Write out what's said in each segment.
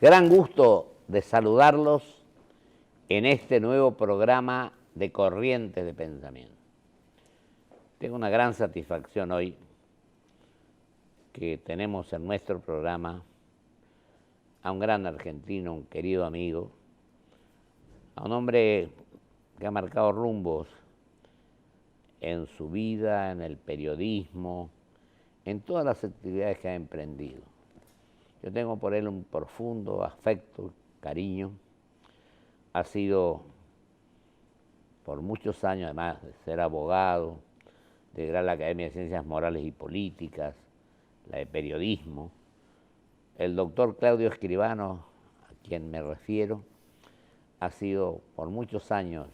Gran gusto de saludarlos en este nuevo programa de Corrientes de Pensamiento. Tengo una gran satisfacción hoy que tenemos en nuestro programa a un gran argentino, un querido amigo, a un hombre que ha marcado rumbos en su vida, en el periodismo, en todas las actividades que ha emprendido. Yo tengo por él un profundo afecto, cariño. Ha sido por muchos años, además de ser abogado, de la Academia de Ciencias Morales y Políticas, la de Periodismo, el doctor Claudio Escribano, a quien me refiero, ha sido por muchos años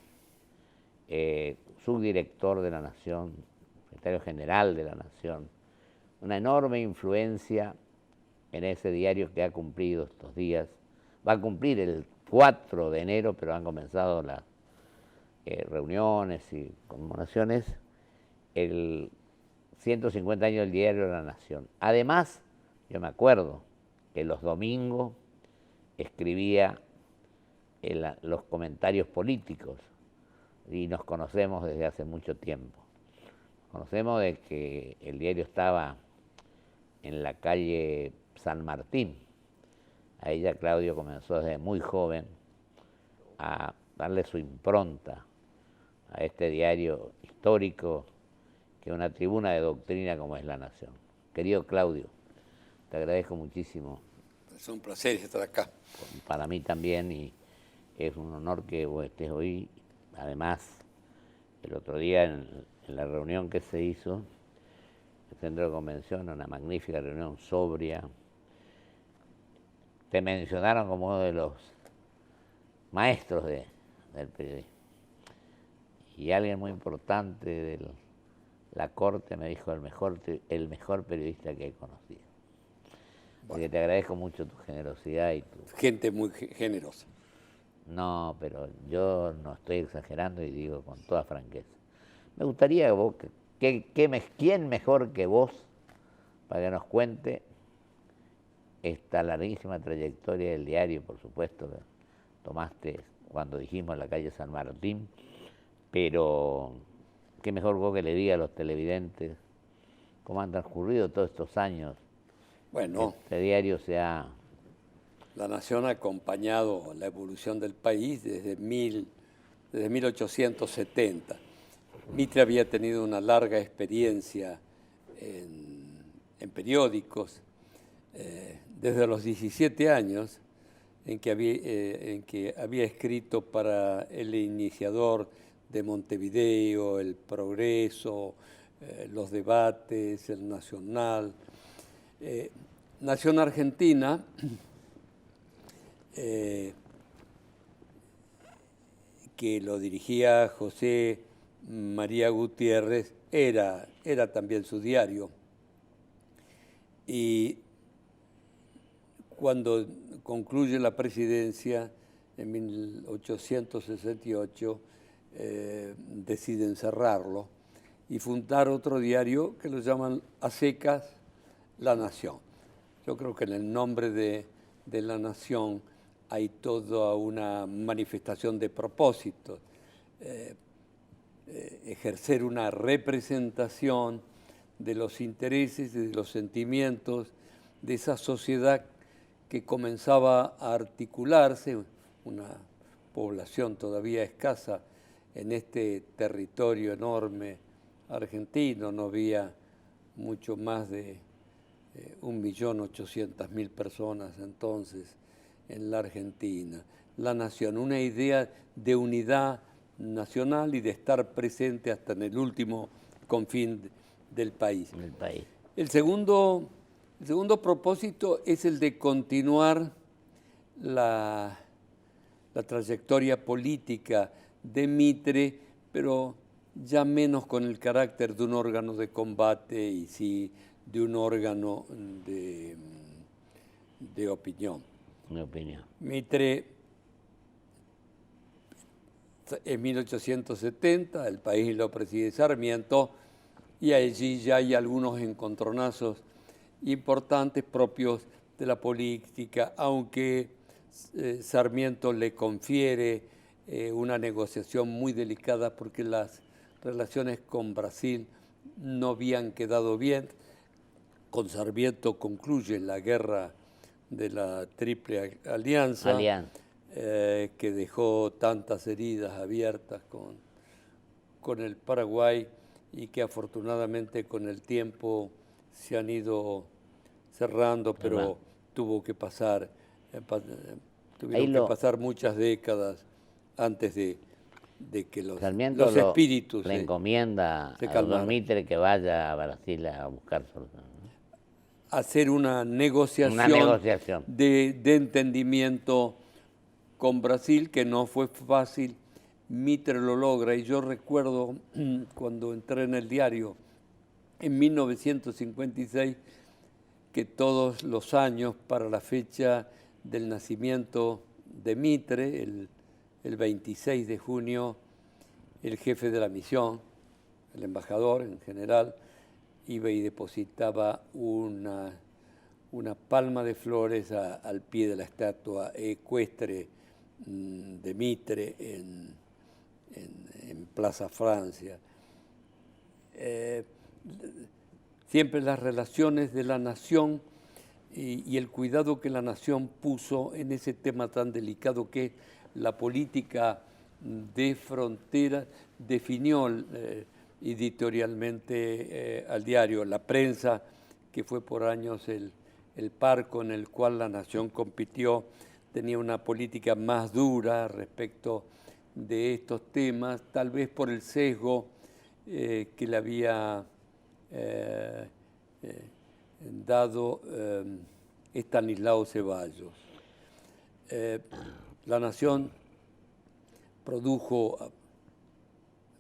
subdirector de La Nación, secretario general de La Nación, una enorme influencia en ese diario que ha cumplido estos días. Va a cumplir el 4 de enero, pero han comenzado las reuniones y conmemoraciones, el 150 años del diario La Nación. Además, yo me acuerdo que los domingos escribía los comentarios políticos y nos conocemos desde hace mucho tiempo. Nos conocemos de que el diario estaba en la calle San Martín. Ahí ya Claudio comenzó desde muy joven a darle su impronta a este diario histórico, que es una tribuna de doctrina como es La Nación. Querido Claudio, te agradezco muchísimo. Es un placer estar acá. Para mí también, y es un honor que vos estés hoy. Además, el otro día en la reunión que se hizo en el Centro de Convención, una magnífica reunión sobria, te mencionaron como uno de los maestros del periodismo. Y alguien muy importante de la corte me dijo el mejor periodista que he conocido. Bueno. Así que te agradezco mucho tu generosidad y tu... Gente muy generosa. No, pero yo no estoy exagerando y digo con toda franqueza. Me gustaría que vos, ¿quién mejor que vos para que nos cuente esta larguísima trayectoria del diario, por supuesto, que tomaste cuando dijimos en la calle San Martín, pero qué mejor vos que le diga a los televidentes cómo han transcurrido todos estos años. Bueno, este diario se ha... La Nación ha acompañado la evolución del país desde 1870. Mitre había tenido una larga experiencia en periódicos, desde los 17 años, en que había escrito para El Iniciador de Montevideo, El Progreso, Los Debates, El Nacional. Nación Argentina, que lo dirigía José María Gutiérrez, era también su diario. Y cuando concluye la presidencia en 1868, deciden cerrarlo y fundar otro diario que lo llaman a secas La Nación. Yo creo que en el nombre de La Nación hay toda una manifestación de propósito, ejercer una representación de los intereses y de los sentimientos de esa sociedad que comenzaba a articularse, una población todavía escasa en este territorio enorme argentino. No había mucho más de 1.800.000 personas entonces en la Argentina. La Nación, una idea de unidad nacional y de estar presente hasta en el último confín del país. El segundo propósito es el de continuar la trayectoria política de Mitre, pero ya menos con el carácter de un órgano de combate y sí de un órgano de opinión. Mitre, en 1870, el país lo preside Sarmiento, y allí ya hay algunos encontronazos importantes propios de la política, aunque Sarmiento le confiere una negociación muy delicada porque las relaciones con Brasil no habían quedado bien. Con Sarmiento concluye la guerra de la Triple Alianza, que dejó tantas heridas abiertas con el Paraguay y que afortunadamente con el tiempo se han ido cerrando, pero tuvo que pasar, tuvieron que pasar muchas décadas antes de que los espíritus le encomienda a don Mitre que vaya a Brasil a buscar solución. Hacer una negociación. De entendimiento con Brasil, que no fue fácil. Mitre lo logra, y yo recuerdo cuando entré en el diario en 1956 que todos los años para la fecha del nacimiento de Mitre, el 26 de junio, el jefe de la misión, el embajador en general, iba y depositaba una palma de flores al pie de la estatua ecuestre de Mitre en Plaza Francia. Siempre las relaciones de la nación y el cuidado que la nación puso en ese tema tan delicado que la política de frontera definió editorialmente al diario. La prensa, que fue por años el parco en el cual la nación compitió, tenía una política más dura respecto de estos temas, tal vez por el sesgo que le había dado Estanislao Ceballos. La Nación produjo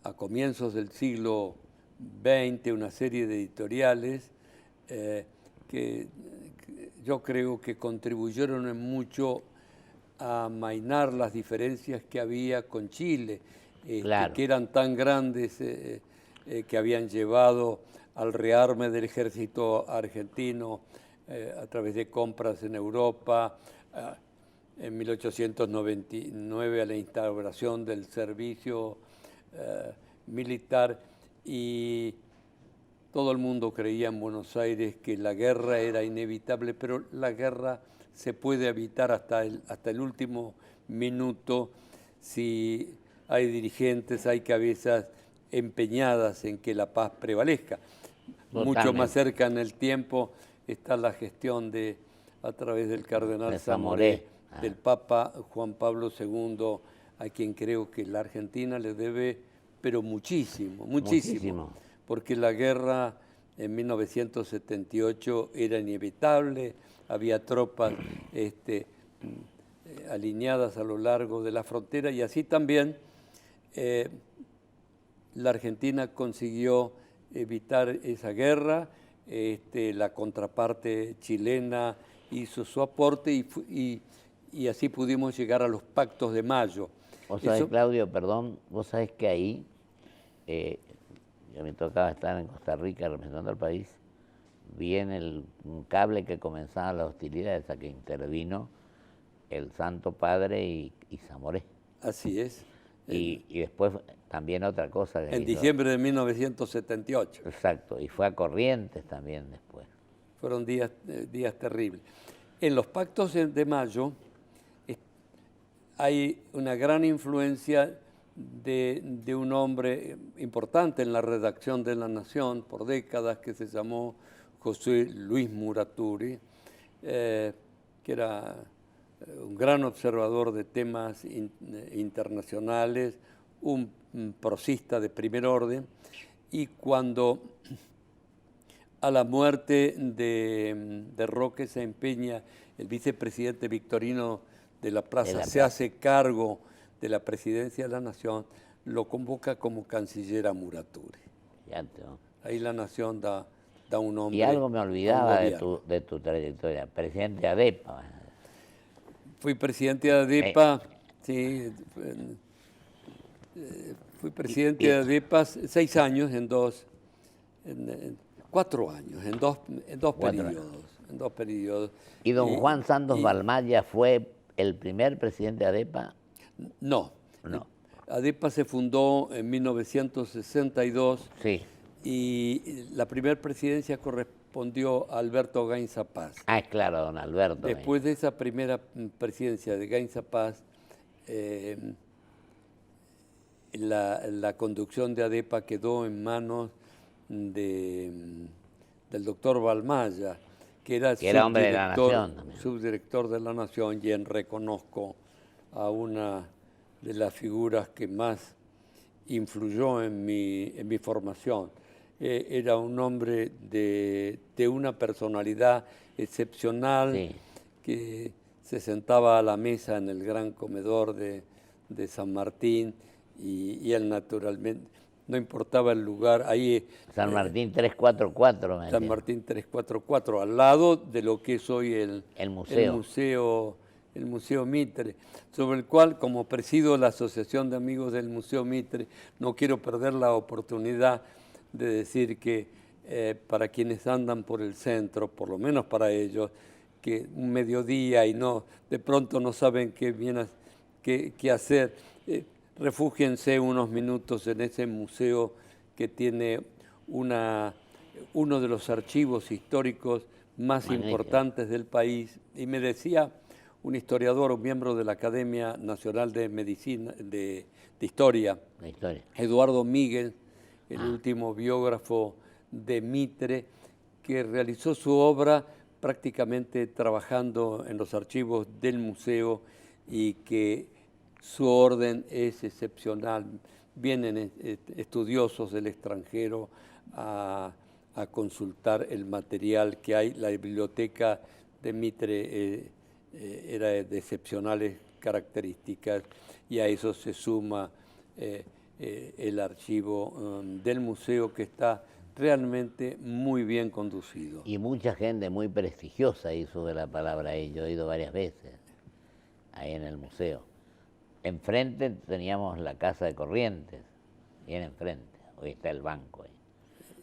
a comienzos del siglo XX una serie de editoriales que yo creo que contribuyeron en mucho a amainar las diferencias que había con Chile, que eran tan grandes, que habían llevado al rearme del ejército argentino a través de compras en Europa, en 1899 a la instauración del servicio militar, y todo el mundo creía en Buenos Aires que la guerra era inevitable, pero la guerra se puede evitar hasta el último minuto si hay dirigentes, hay cabezas empeñadas en que la paz prevalezca. Totalmente. Mucho más cerca en el tiempo está la gestión a través del cardenal Zamoré, del Papa Juan Pablo II, a quien creo que la Argentina le debe, pero muchísimo, porque la guerra en 1978 era inevitable, había tropas alineadas a lo largo de la frontera, y así también la Argentina consiguió evitar esa guerra. La contraparte chilena hizo su aporte y así pudimos llegar a los pactos de Mayo. Vos sabés, Claudio, perdón, vos sabés que ahí, yo me tocaba estar en Costa Rica representando al país, vi en un cable que comenzaban las hostilidades, a que intervino el Santo Padre y Zamoré. Así es. Y después también otra cosa. En diciembre de 1978. Exacto, y fue a Corrientes también después. Fueron días terribles. En los pactos de Mayo hay una gran influencia de un hombre importante en la redacción de La Nación por décadas, que se llamó José Luis Muraturi, que era un gran observador de temas internacionales, un prosista de primer orden, y cuando a la muerte de Roque se empeña, el vicepresidente Victorino de la Plaza se hace cargo de la presidencia de la Nación, lo convoca como canciller a Muraturi. Ahí la Nación da un nombre. Y algo me olvidaba de tu trayectoria, presidente de ADEPA. Fui presidente de ADEPA, sí. Fui presidente de ADEPA 6 años, 4 años, en dos periodos. Y don Juan Santos Balmaya fue el primer presidente de ADEPA? No. No. ADEPA se fundó en 1962 Sí. y la primera presidencia correspondió a Alberto Gainza Paz. Ah, es claro, don Alberto. Después de esa primera presidencia de Gainza Paz, la conducción de ADEPA quedó en manos del doctor Balmaya, que era hombre de la Nación también. subdirector de la Nación, y reconozco a una de las figuras que más influyó en mi formación. Era un hombre de una personalidad excepcional, Sí. que se sentaba a la mesa en el gran comedor de San Martín y él naturalmente, no importaba el lugar, ahí... San Martín 344. Me San decía. Martín 344, al lado de lo que es hoy el museo. el Museo Mitre, sobre el cual, como presido la Asociación de Amigos del Museo Mitre, no quiero perder la oportunidad de decir que para quienes andan por el centro, por lo menos para ellos, que un mediodía y de pronto no saben qué hacer, refúgiense unos minutos en ese museo que tiene uno de los archivos históricos más Magnífico. importantes del país. Y me decía un historiador, un miembro de la Academia Nacional de Medicina, de Historia, La historia. Eduardo Miguel, el último biógrafo de Mitre, que realizó su obra prácticamente trabajando en los archivos del museo y que su orden es excepcional. Vienen estudiosos del extranjero a consultar el material que hay. La biblioteca de Mitre era de excepcionales características, y a eso se suma el archivo del museo, que está realmente muy bien conducido. Y mucha gente muy prestigiosa hizo de la palabra ahí. Yo he ido varias veces ahí en el museo. Enfrente teníamos la Casa de Corrientes, bien enfrente. Hoy está el banco ahí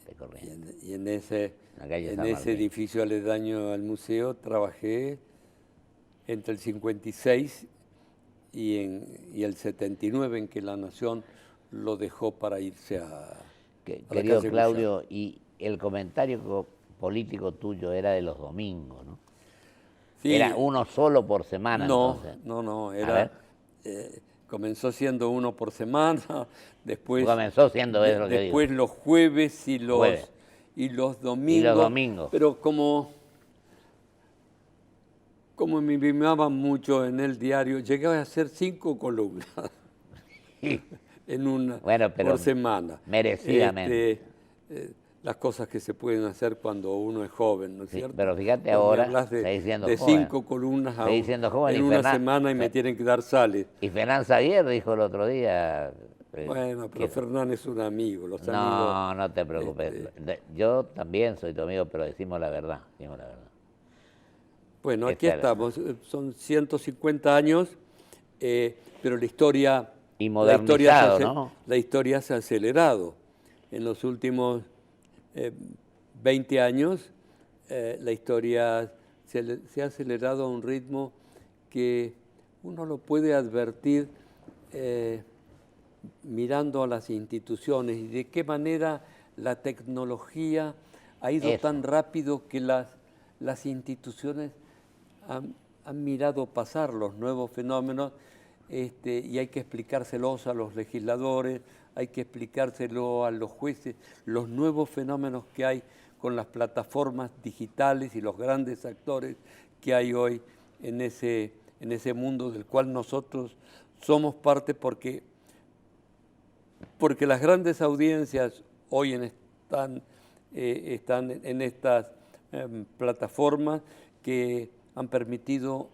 de Corrientes. Y en ese San Martín. edificio aledaño al museo trabajé entre el 56 y el 79, en que la Nación lo dejó para irse a la Querido calle Claudio, Guzmán. y el comentario político tuyo era de los domingos, ¿no? Sí, Era uno solo por semana, entonces. no, ver. comenzó siendo uno por semana, después Comenzó siendo eso lo que después digo. los jueves y los Jueves. domingos. Y los domingos. Pero como me mimaban mucho en el diario, llegué a hacer 5 columnas en una Bueno, pero por semana. merecidamente. Las cosas que se pueden hacer cuando uno es joven, ¿no es Sí, cierto? pero fíjate Vos me ahora, hablás seguís siendo de joven. 5 columnas Seguís siendo joven, en y una semana y me tienen que dar sales. Y Fernán Xavier dijo el otro día... Bueno, pero Fernán es un amigo, los amigos... No, no te preocupes. Yo también soy tu amigo, pero decimos la verdad. Bueno, aquí estamos, son 150 años, pero la historia... Y modernizado, ¿no? La historia se ha acelerado. En los últimos 20 años, la historia se ha acelerado a un ritmo que uno lo puede advertir mirando a las instituciones y de qué manera la tecnología ha ido tan rápido que las instituciones han mirado pasar los nuevos fenómenos, y hay que explicárselos a los legisladores, hay que explicárselo a los jueces, los nuevos fenómenos que hay con las plataformas digitales y los grandes actores que hay hoy en ese mundo del cual nosotros somos parte, porque las grandes audiencias hoy están en estas plataformas que han permitido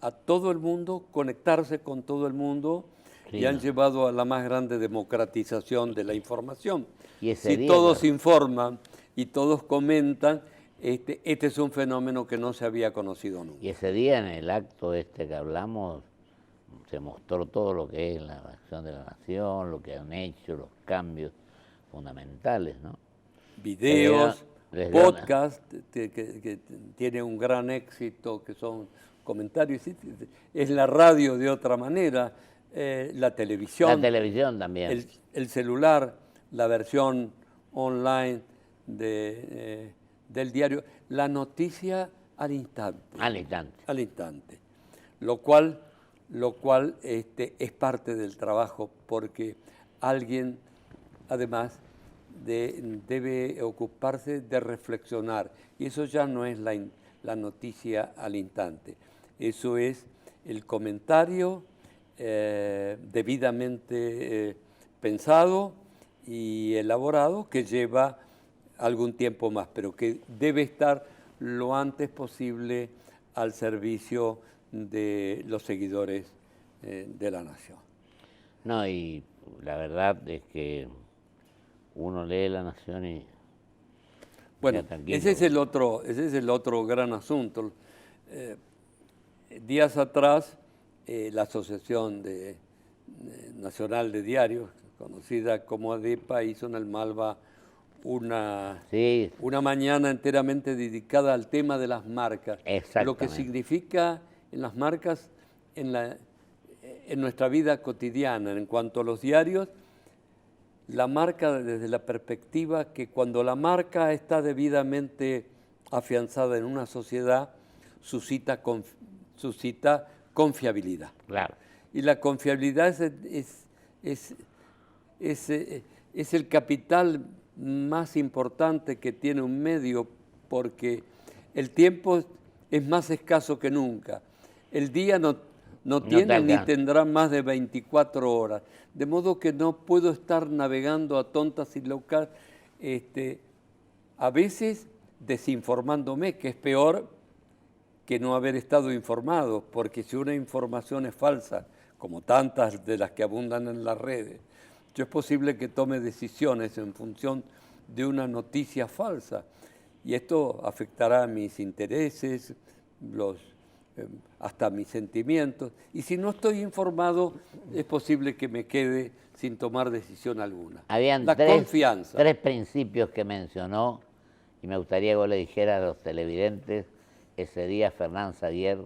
a todo el mundo conectarse con todo el mundo, y han llevado a la más grande democratización de la información. Si todos informan y todos comentan, este es un fenómeno que no se había conocido nunca. Y ese día en el acto que hablamos se mostró todo lo que es la acción de la Nación, lo que han hecho, los cambios fundamentales, ¿no? Videos, podcast que tiene un gran éxito, que son comentarios, es la radio de otra manera, la televisión. La televisión también. El celular, la versión online del diario, la noticia al instante. Al instante. Al instante. Lo cual es parte del trabajo, porque alguien, además, debe ocuparse de reflexionar. Y eso ya no es la noticia al instante. Eso es el comentario debidamente pensado y elaborado, que lleva algún tiempo más, pero que debe estar lo antes posible al servicio de los seguidores de la nación. No, y la verdad es que uno lee La Nación y... Bueno, ese es el otro gran asunto. Días atrás, la Asociación Nacional de Diarios, conocida como ADEPA, hizo en el Malva una mañana enteramente dedicada al tema de las marcas. Lo que significa en las marcas en nuestra vida cotidiana. En cuanto a los diarios, la marca desde la perspectiva que cuando la marca está debidamente afianzada en una sociedad, suscita confiabilidad. Claro. Y la confiabilidad es el capital más importante que tiene un medio, porque el tiempo es más escaso que nunca. El día no tiene ni tendrá más de 24 horas. De modo que no puedo estar navegando a tontas y locas, a veces desinformándome, que es peor que no haber estado informado, porque si una información es falsa, como tantas de las que abundan en las redes, es posible que tome decisiones en función de una noticia falsa. Y esto afectará a mis intereses, hasta mis sentimientos. Y si no estoy informado, es posible que me quede sin tomar decisión alguna. Habían confianza. Tres principios que mencionó, y me gustaría que vos le dijeras a los televidentes ese día Fernán Saguier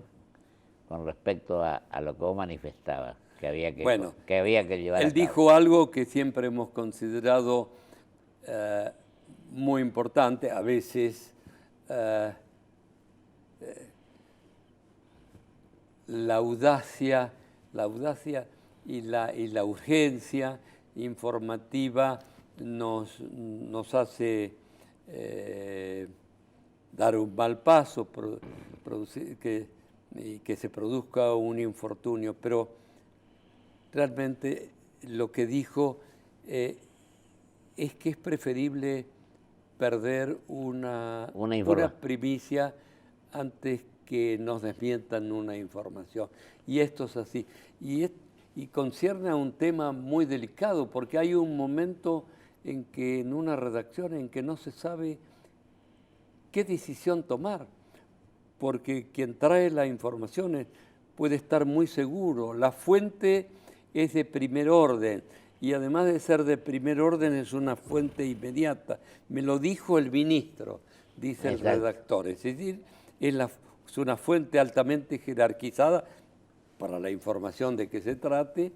con respecto a lo que vos manifestabas, que había que llevar a él cabo. Dijo algo que siempre hemos considerado muy importante, a veces la audacia y la urgencia informativa nos hace dar un mal paso, que se produzca un infortunio, pero realmente lo que dijo es que es preferible perder una primicia antes que nos desmientan una información. Y esto es así. Y concierne a un tema muy delicado, porque hay un momento en una redacción en que no se sabe qué decisión tomar, porque quien trae la información puede estar muy seguro. La fuente es de primer orden, y además de ser de primer orden es una fuente inmediata. Me lo dijo el ministro, dice el redactor. Es decir, es una fuente altamente jerarquizada para la información de que se trate,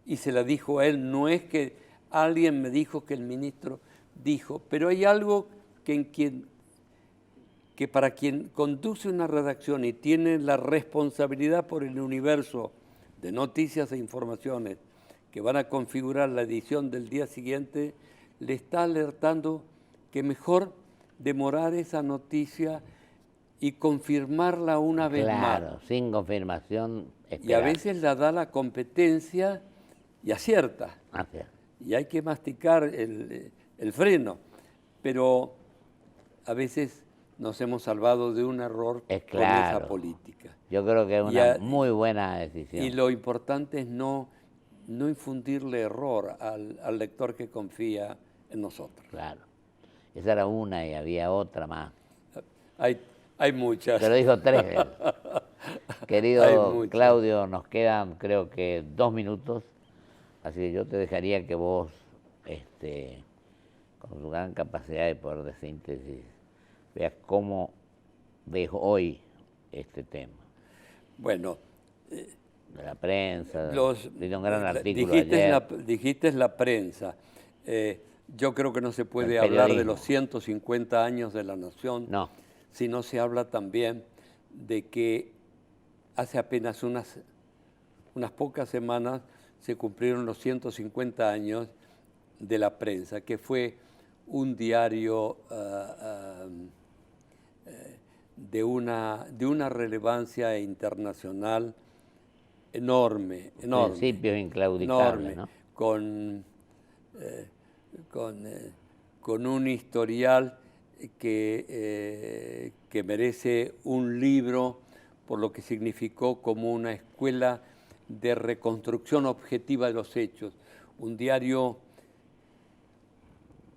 y se la dijo a él. No es que alguien me dijo que el ministro dijo, pero hay algo que para quien conduce una redacción y tiene la responsabilidad por el universo de noticias e informaciones que van a configurar la edición del día siguiente, le está alertando que mejor demorar esa noticia y confirmarla una vez más. Claro, sin confirmación. Y a veces la da la competencia y acierta. Y hay que masticar el freno. Pero a veces nos hemos salvado de un error con esa política. Yo creo que es una muy buena decisión. Y lo importante es no infundirle error al lector que confía en nosotros. Claro. Esa era una y había otra más. Hay muchas. Pero dijo tres. Querido Claudio, nos quedan creo que 2 minutos, así que yo te dejaría que vos, con tu gran capacidad de poder de síntesis, veas cómo ves hoy este tema. Bueno, De la prensa, tiene un gran la- artículo ayer. dijiste la prensa. Yo creo que no se puede El hablar de periodismo. los 150 años de la Nación No, si no se habla también de que hace apenas unas pocas semanas se cumplieron los 150 años de la prensa, que fue un diario de una relevancia internacional enorme, principios inclaudicables, enorme, ¿no? eh, con un historial que merece un libro por lo que significó como una escuela de reconstrucción objetiva de los hechos, un diario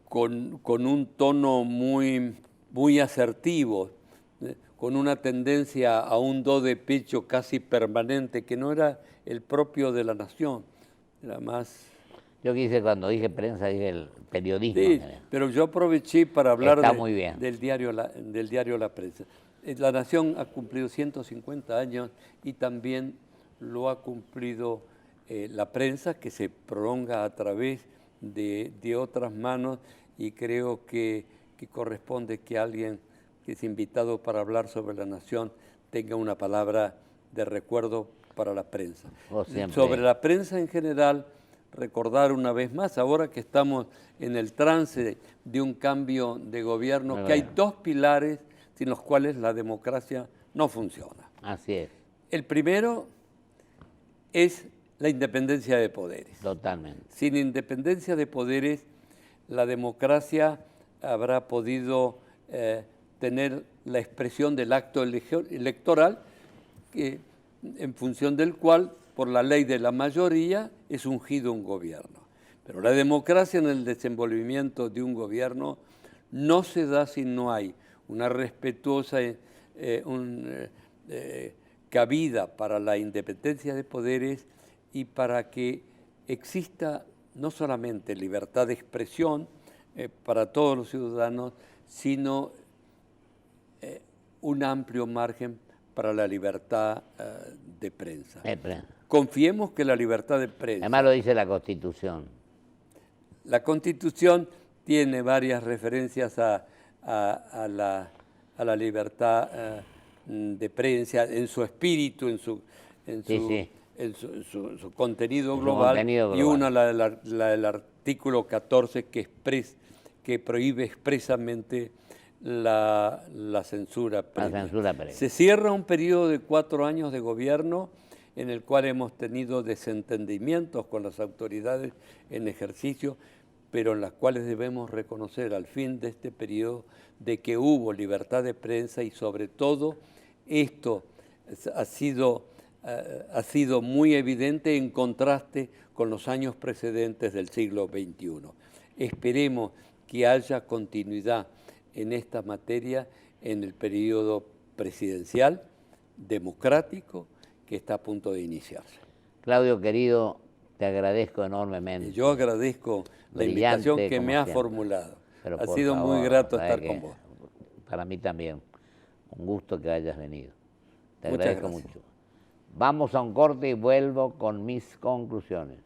con un tono muy asertivo, con una tendencia a un do de pecho casi permanente, que no era el propio de la Nación, era más... Yo quise, cuando dije prensa, dije el periodismo. Sí, pero yo aproveché para hablar Está muy bien. del diario La Prensa. La Nación ha cumplido 150 años y también lo ha cumplido la prensa, que se prolonga a través de otras manos, y creo que corresponde que alguien que es invitado para hablar sobre la Nación tenga una palabra de recuerdo para la prensa. Sobre la prensa en general, recordar una vez más, ahora que estamos en el trance de un cambio de gobierno, que hay dos pilares sin los cuales la democracia no funciona. Así es. El primero es la independencia de poderes. Totalmente. Sin independencia de poderes, la democracia habrá podido tener la expresión del acto electoral, en función del cual, por la ley de la mayoría, es ungido un gobierno. Pero la democracia en el desenvolvimiento de un gobierno no se da si no hay una respetuosa cabida para la independencia de poderes y para que exista no solamente libertad de expresión para todos los ciudadanos, sino un amplio margen para la libertad de prensa. Confiemos que la libertad de prensa... Además lo dice la Constitución. La Constitución tiene varias referencias a la libertad de prensa en su espíritu, en su contenido global, y una, la del artículo 14, que prohíbe expresamente la censura previa. Se cierra un periodo de 4 años de gobierno en el cual hemos tenido desentendimientos con las autoridades en ejercicio, pero en las cuales debemos reconocer al fin de este periodo de que hubo libertad de prensa, y sobre todo esto ha sido muy evidente en contraste con los años precedentes del siglo XXI. Esperemos que haya continuidad en esta materia en el periodo presidencial democrático que está a punto de iniciarse. Claudio, querido, te agradezco enormemente. Yo agradezco la invitación que me has formulado. Ha sido muy grato estar con vos. Para mí también. Un gusto que hayas venido. Te agradezco mucho. Vamos a un corte y vuelvo con mis conclusiones.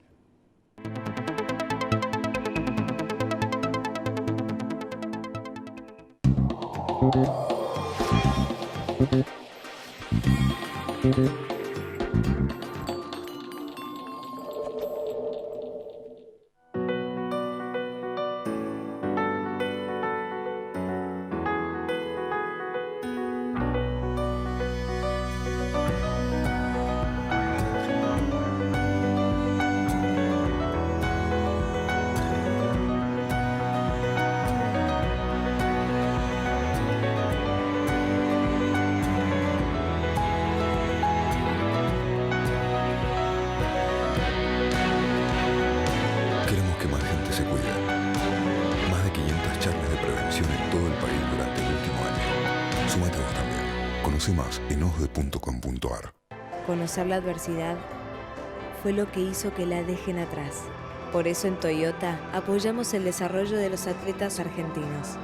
Más en osde.com.ar. Conocer la adversidad fue lo que hizo que la dejen atrás. Por eso en Toyota apoyamos el desarrollo de los atletas argentinos.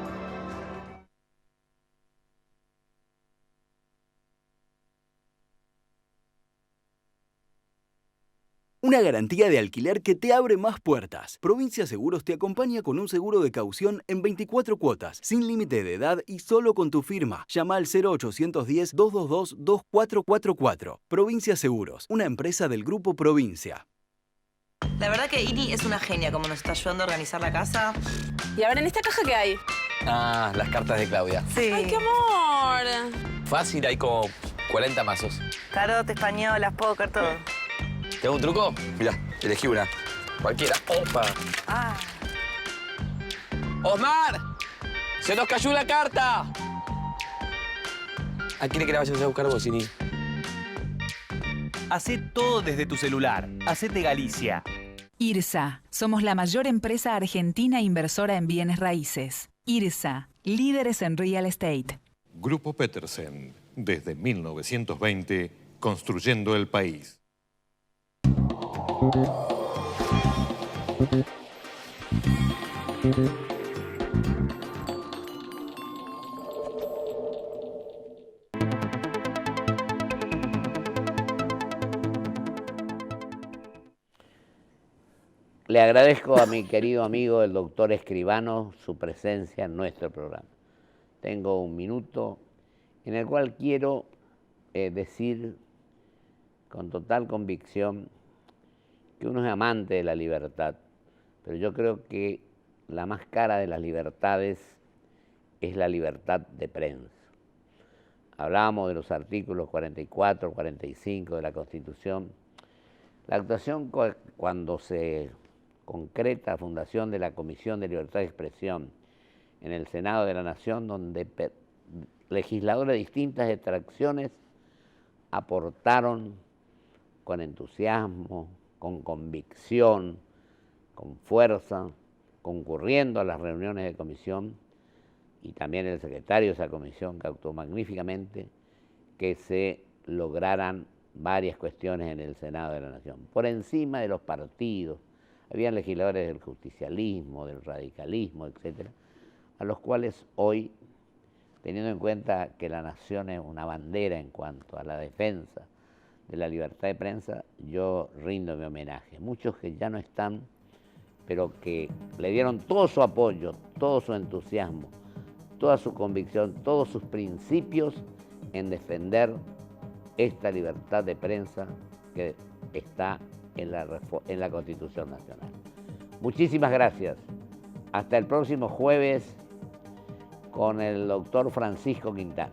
Una garantía de alquiler que te abre más puertas. Provincia Seguros te acompaña con un seguro de caución en 24 cuotas, sin límite de edad y solo con tu firma. Llama al 0810-222-2444. Provincia Seguros, una empresa del Grupo Provincia. La verdad que Ini es una genia como nos está ayudando a organizar la casa. Y a ver, ¿en esta caja qué hay? Ah, las cartas de Claudia. Sí. ¡Ay, qué amor! Fácil, hay como 40 mazos. Tarot, españolas, póker, todo. ¿Te hago un truco? Mirá, elegí una. Cualquiera. ¡Opa! Ah. ¡Osmar! ¡Se nos cayó una carta! ¿A quién que la vayas a buscar vos, Ini? Hacé todo desde tu celular. Hacete Galicia. IRSA. Somos la mayor empresa argentina inversora en bienes raíces. IRSA. Líderes en real estate. Grupo Petersen. Desde 1920, construyendo el país. Le agradezco a mi querido amigo el doctor Escribano su presencia en nuestro programa. Tengo un minuto en el cual quiero decir con total convicción que uno es amante de la libertad, pero yo creo que la más cara de las libertades es la libertad de prensa. Hablábamos de los artículos 44, 45 de la Constitución. La actuación cuando se concreta la fundación de la Comisión de Libertad de Expresión en el Senado de la Nación, donde legisladores de distintas extracciones aportaron con entusiasmo, con convicción, con fuerza, concurriendo a las reuniones de comisión, y también el secretario de esa comisión que actuó magníficamente, que se lograran varias cuestiones en el Senado de la Nación, por encima de los partidos. Habían legisladores del justicialismo, del radicalismo, etcétera, a los cuales hoy, teniendo en cuenta que la nación es una bandera en cuanto a la defensa de la libertad de prensa, yo rindo mi homenaje. Muchos que ya no están, pero que le dieron todo su apoyo, todo su entusiasmo, toda su convicción, todos sus principios en defender esta libertad de prensa que está en la Constitución Nacional. Muchísimas gracias. Hasta el próximo jueves con el doctor Francisco Quintana.